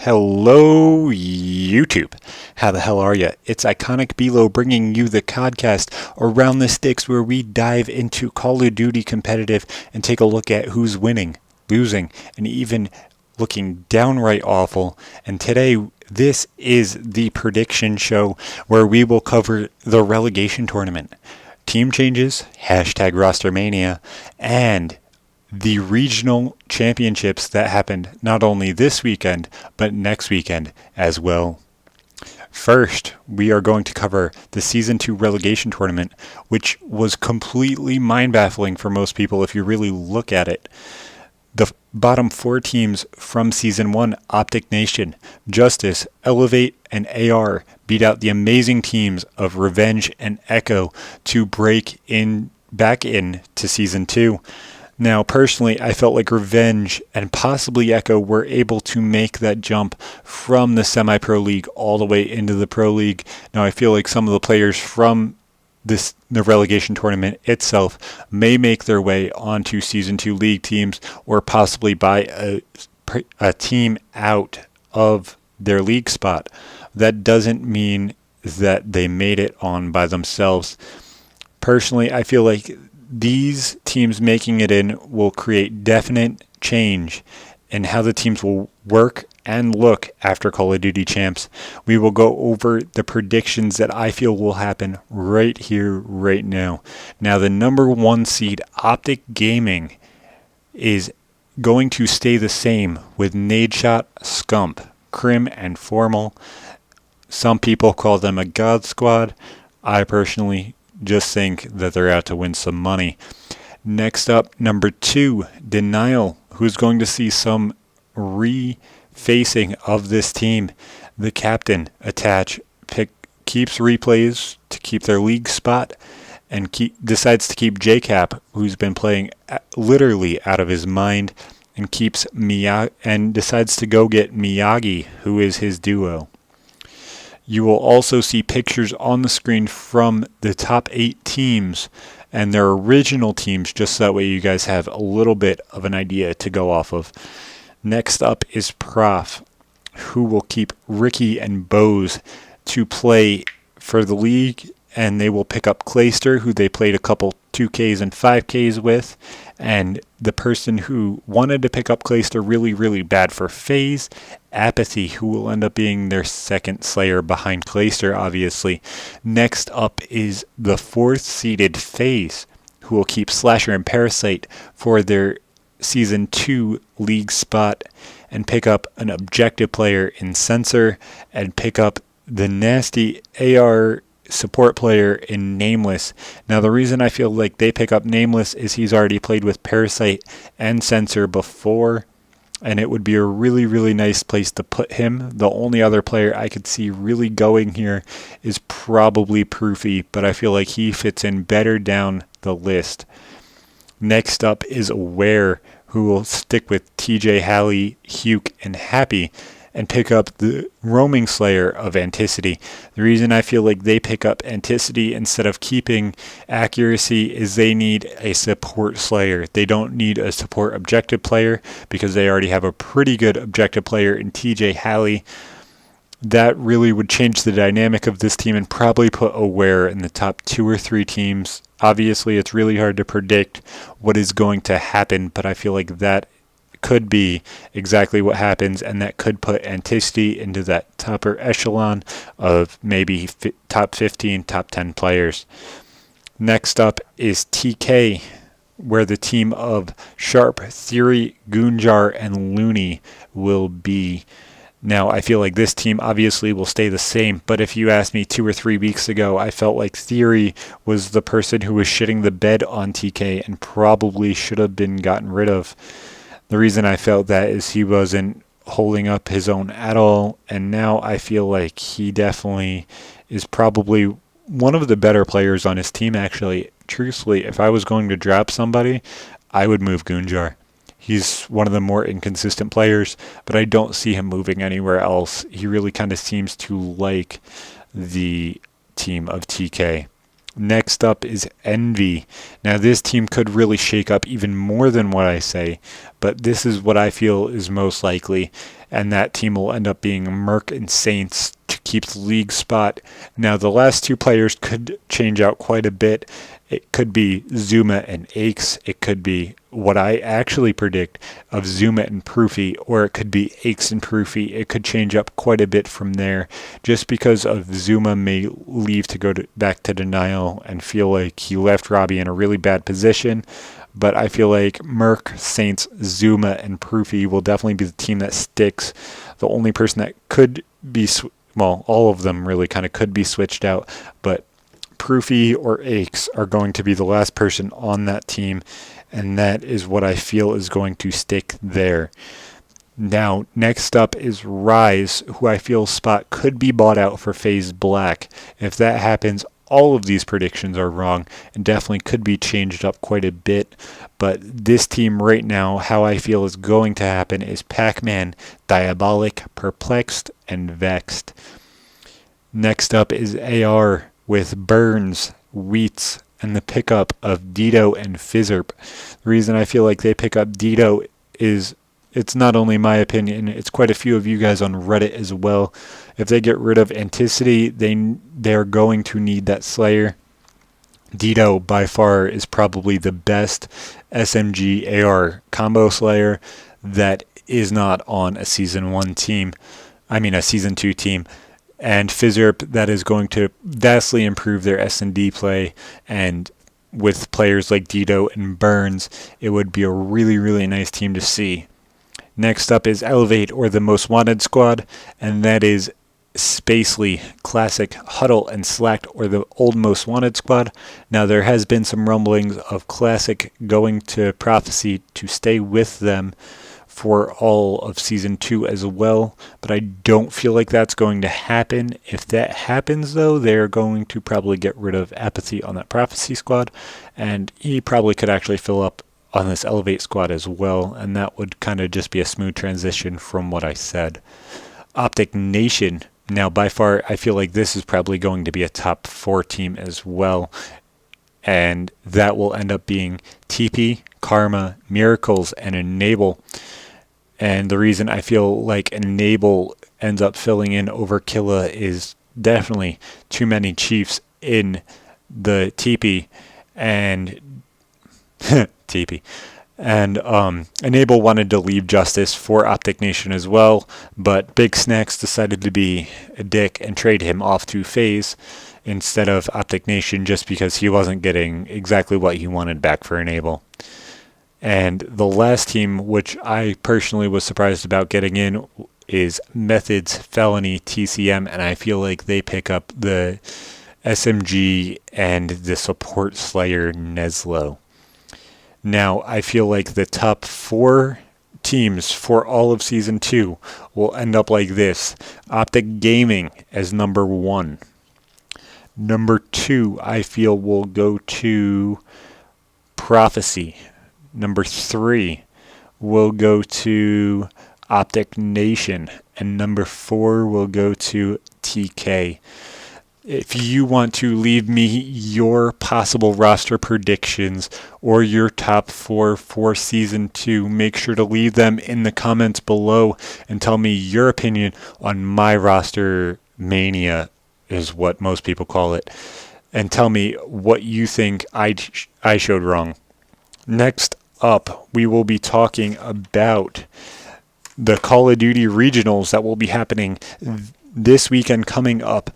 Hello, YouTube. How the hell are you? It's Iconic Bilo bringing you the podcast Around the Sticks, where we dive into Call of Duty competitive and take a look at who's winning, losing, and even looking downright awful. And today, this is the prediction show where we will cover the relegation tournament, team changes, hashtag rostermania, and the regional championships that happened not only this weekend, but next weekend as well. First, we are going to cover the Season 2 relegation tournament, which was completely mind-baffling for most people if you really look at it. The bottom four teams from Season 1, Optic Nation, Justice, Elevate, and AR, beat out the amazing teams of Revenge and Echo to break back in to Season 2. Now, personally, I felt like Revenge and possibly Echo were able to make that jump from the semi-pro league all the way into the pro league. Now, I feel like some of the players from the relegation tournament itself may make their way onto Season 2 league teams or possibly buy a team out of their league spot. That doesn't mean that they made it on by themselves. Personally, I feel like these teams making it in will create definite change in how the teams will work and look after Call of Duty Champs. We will go over the predictions that I feel will happen right here, right now. Now, the number one seed, Optic Gaming, is going to stay the same with Nadeshot, Scump, Crim, and Formal. Some people call them a God Squad. I personally just think that they're out to win some money. Next up, number 2, Denial, who's going to see some refacing of this team. The captain, Attach, keeps replays to keep their league spot and decides to keep JCap, who's been playing literally out of his mind, and decides to go get Miyagi, who is his duo. You will also see pictures on the screen from the top 8 teams and their original teams, just so that way you guys have a little bit of an idea to go off of. Next up is Prof, who will keep Ricky and Bose to play for the league, and they will pick up Clayster, who they played a couple 2Ks and 5Ks with, and the person who wanted to pick up Clayster really, really bad for FaZe, Apathy, who will end up being their second Slayer behind Clayster, obviously. Next up is the 4th seeded FaZe, who will keep Slasher and Parasite for their Season 2 league spot, and pick up an objective player in Censor, and pick up the nasty AR support player in Nameless. Now, the reason I feel like they pick up Nameless is he's already played with Parasite and Censor before, and it would be a really, really nice place to put him. The only other player I could see really going here is probably Proofy, but I feel like he fits in better down the list. Next up is Aware, who will stick with TJ, Hallie, Huke, and Happy, and pick up the Roaming Slayer of Anticity. The reason I feel like they pick up Anticity instead of keeping Accuracy is they need a support Slayer. They don't need a support objective player because they already have a pretty good objective player in TJ Hallie. That really would change the dynamic of this team and probably put Aware in the top 2 or 3 teams. Obviously, it's really hard to predict what is going to happen, but I feel like that could be exactly what happens, and that could put Anticity into that upper echelon of maybe top 15, top 10 players. Next up is TK, where the team of Sharp, Theory, Goonjar, and Looney will be. Now, I feel like this team obviously will stay the same, but if you asked me 2 or 3 weeks ago, I felt like Theory was the person who was shitting the bed on TK and probably should have been gotten rid of. The reason I felt that is he wasn't holding up his own at all, and now I feel like he definitely is probably one of the better players on his team, actually. Truthfully, if I was going to drop somebody, I would move Goonjar. He's one of the more inconsistent players, but I don't see him moving anywhere else. He really kind of seems to like the team of TK. Next up is Envy. Now, this team could really shake up even more than what I say, but this is what I feel is most likely, and that team will end up being Merc and Saints to keep the league spot. Now, the last two players could change out quite a bit. It could be Zuma and Aches. It could be what I actually predict of Zuma and Proofy, or it could be Aches and Proofy. It could change up quite a bit from there, just because of Zuma may leave to go back to Denial and feel like he left Robbie in a really bad position. But I feel like Merc, Saints, Zuma, and Proofy will definitely be the team that sticks. The only person that could be, all of them really kind of could be switched out, but Proofy or Aches are going to be the last person on that team, and that is what I feel is going to stick there. Now, next up is Rise, who I feel spot could be bought out for FaZe Black. If that happens, all of these predictions are wrong and definitely could be changed up quite a bit. But this team right now, how I feel is going to happen is Pac-Man, Diabolic, Perplexed, and Vexed. Next up is AR with Burns, Wheats, and the pickup of Dito and Fizzerp. The reason I feel like they pick up Dito is it's not only my opinion, it's quite a few of you guys on Reddit as well. If they get rid of Anticity, they're going to need that Slayer. Dito, by far, is probably the best SMG AR combo Slayer that is not on a Season 2 team. And Fizzerp, that is going to vastly improve their S&D play, and with players like Dito and Burns, it would be a really, really nice team to see. Next up is Elevate, or the Most Wanted squad, and that is Spacely, Classic, Huddle, and Slacked, or the old Most Wanted squad. Now, there has been some rumblings of Classic going to Prophecy to stay with them for all of Season 2 as well, but I don't feel like that's going to happen. If that happens, though, they're going to probably get rid of Apathy on that Prophecy squad, and he probably could actually fill up on this Elevate squad as well, and that would kind of just be a smooth transition from what I said. Optic Nation. Now, by far, I feel like this is probably going to be a top 4 team as well, and that will end up being TP, Karma, Miracles, and Enable. And the reason I feel like Enable ends up filling in over Killa is definitely too many Chiefs in the TP and TP. And Enable wanted to leave Justice for Optic Nation as well, but Big Snacks decided to be a dick and trade him off to FaZe instead of Optic Nation, just because he wasn't getting exactly what he wanted back for Enable. And the last team, which I personally was surprised about getting in, is Methods, Felony, TCM, and I feel like they pick up the SMG and the support Slayer Neslo. Now, I feel like the top 4 teams for all of Season 2 will end up like this. Optic Gaming as number 1. Number 2, I feel, will go to Prophecy. Number 3 will go to Optic Nation. And number 4 will go to TK. If you want to leave me your possible roster predictions or your top 4 for Season 2, make sure to leave them in the comments below and tell me your opinion on my roster mania, is what most people call it. And tell me what you think I showed wrong. Next up, we will be talking about the Call of Duty regionals that will be happening this weekend coming up.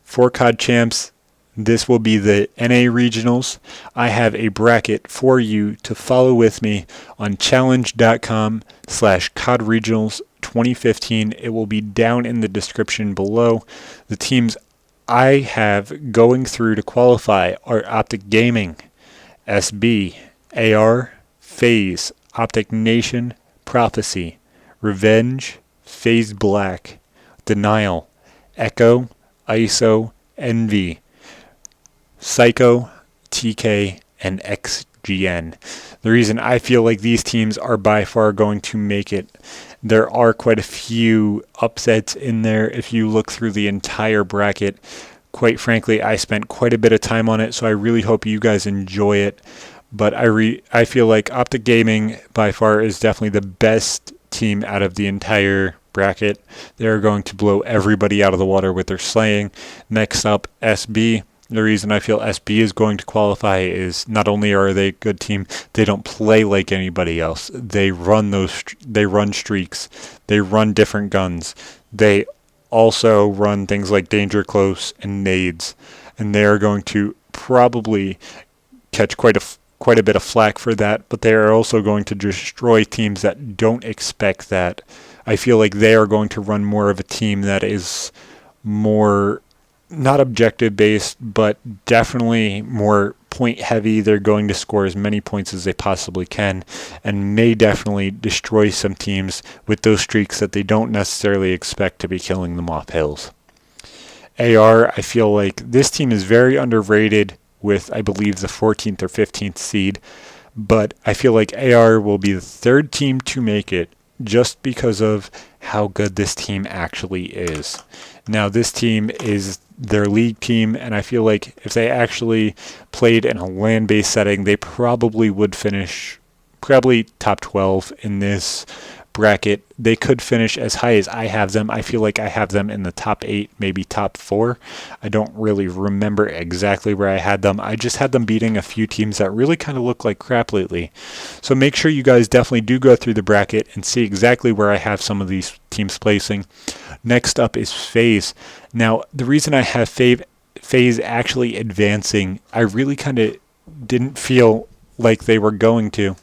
For COD Champs, this will be the NA regionals. I have a bracket for you to follow with me on challenge.com/COD Regionals 2015. It will be down in the description below. The teams I have going through to qualify are Optic Gaming, SB, AR, FaZe, Optic Nation, Prophecy, Revenge, FaZe Black, Denial, Echo, ISO, Envy, Psycho, TK, and XGN. The reason I feel like these teams are by far going to make it, there are quite a few upsets in there. If you look through the entire bracket, Quite frankly, I spent quite a bit of time on it, so I really hope you guys enjoy it. But I feel like Optic Gaming by far is definitely the best team out of the entire bracket. They're going to blow everybody out of the water with their slaying. Next up, SB. The reason I feel SB is going to qualify is not only are they a good team, they don't play like anybody else. They run streaks. They run different guns. They also run things like Danger Close and nades, and they are going to probably catch quite a bit of flack for that, but they are also going to destroy teams that don't expect that. I feel like they are going to run more of a team that is more not objective based, but definitely more point heavy. They're going to score as many points as they possibly can and may definitely destroy some teams with those streaks that they don't necessarily expect to be killing them off hills. AR, I feel like this team is very underrated with, I believe, the 14th or 15th seed, but I feel like AR will be the third team to make it just because of how good this team actually is. Now, this team is their league team, and I feel like if they actually played in a land-based setting, they probably would finish top 12 in this bracket. They could finish as high as I have them. I feel like I have them in the top 8, maybe top 4. I don't really remember exactly where I had them. I just had them beating a few teams that really kind of look like crap lately. So make sure you guys definitely do go through the bracket and see exactly where I have some of these teams placing. Next up is FaZe. Now, the reason I have FaZe actually advancing, I really kind of didn't feel like they were going to.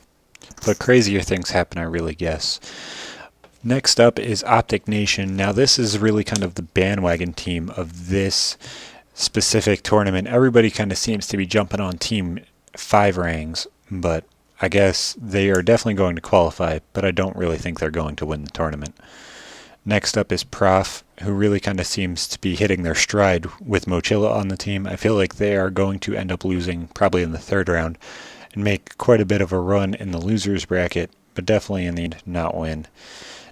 But crazier things happen, I really guess. Next up is Optic Nation. Now, this is really kind of the bandwagon team of this specific tournament. Everybody kind of seems to be jumping on Team 5 ranks, but I guess they are definitely going to qualify, but I don't really think they're going to win the tournament. Next up is Prof, who really kind of seems to be hitting their stride with Mochilla on the team. I feel like they are going to end up losing probably in the third round and make quite a bit of a run in the losers bracket, but definitely in the end not win.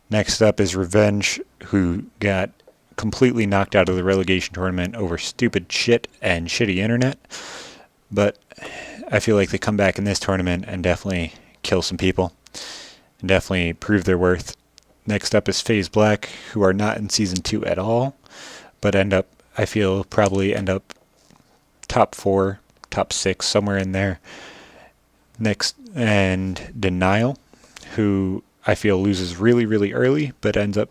Next up is Revenge, who got completely knocked out of the relegation tournament over stupid shit and shitty internet. But I feel like they come back in this tournament and definitely kill some people and definitely prove their worth. Next up is FaZe Black, who are not in Season 2 at all, but probably end up top 4, top 6, somewhere in there. Next, and Denial, who I feel loses really, really early, but ends up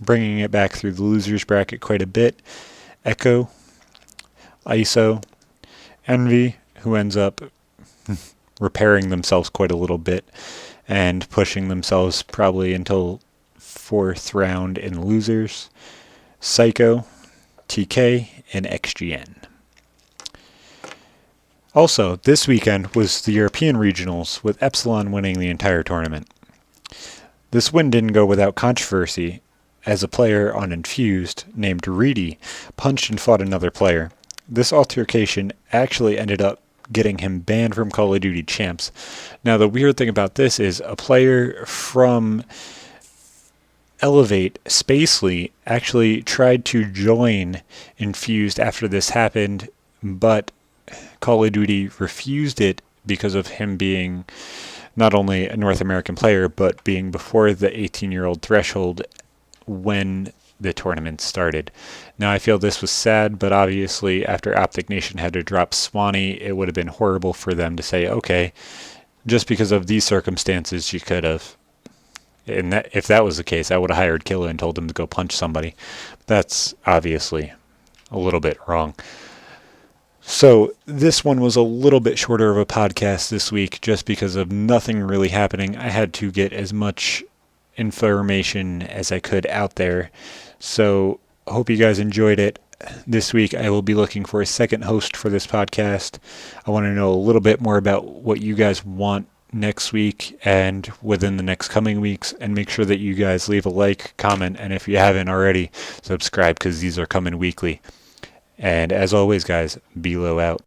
bringing it back through the losers bracket quite a bit. Echo, ISO, Envy, who ends up repairing themselves quite a little bit and pushing themselves probably until 4th round in losers. Psycho, TK, and XGN. Also, this weekend was the European Regionals, with Epsilon winning the entire tournament. This win didn't go without controversy, as a player on Infused named Reedy punched and fought another player. This altercation actually ended up getting him banned from Call of Duty Champs. Now, the weird thing about this is a player from Elevate, Spacely, actually tried to join Infused after this happened, but Call of Duty refused it because of him being not only a North American player, but being before the 18-year-old threshold when the tournament started. Now, I feel this was sad, but obviously after Optic Nation had to drop Swanee, it would have been horrible for them to say, okay, just because of these circumstances, you could have. And if that was the case, I would have hired Killa and told him to go punch somebody. That's obviously a little bit wrong. So this one was a little bit shorter of a podcast this week just because of nothing really happening. I had to get as much information as I could out there. So I hope you guys enjoyed it. This week I will be looking for a second host for this podcast. I want to know a little bit more about what you guys want next week and within the next coming weeks, and make sure that you guys leave a like, comment, and if you haven't already, subscribe, because these are coming weekly. And as always, guys, be low out.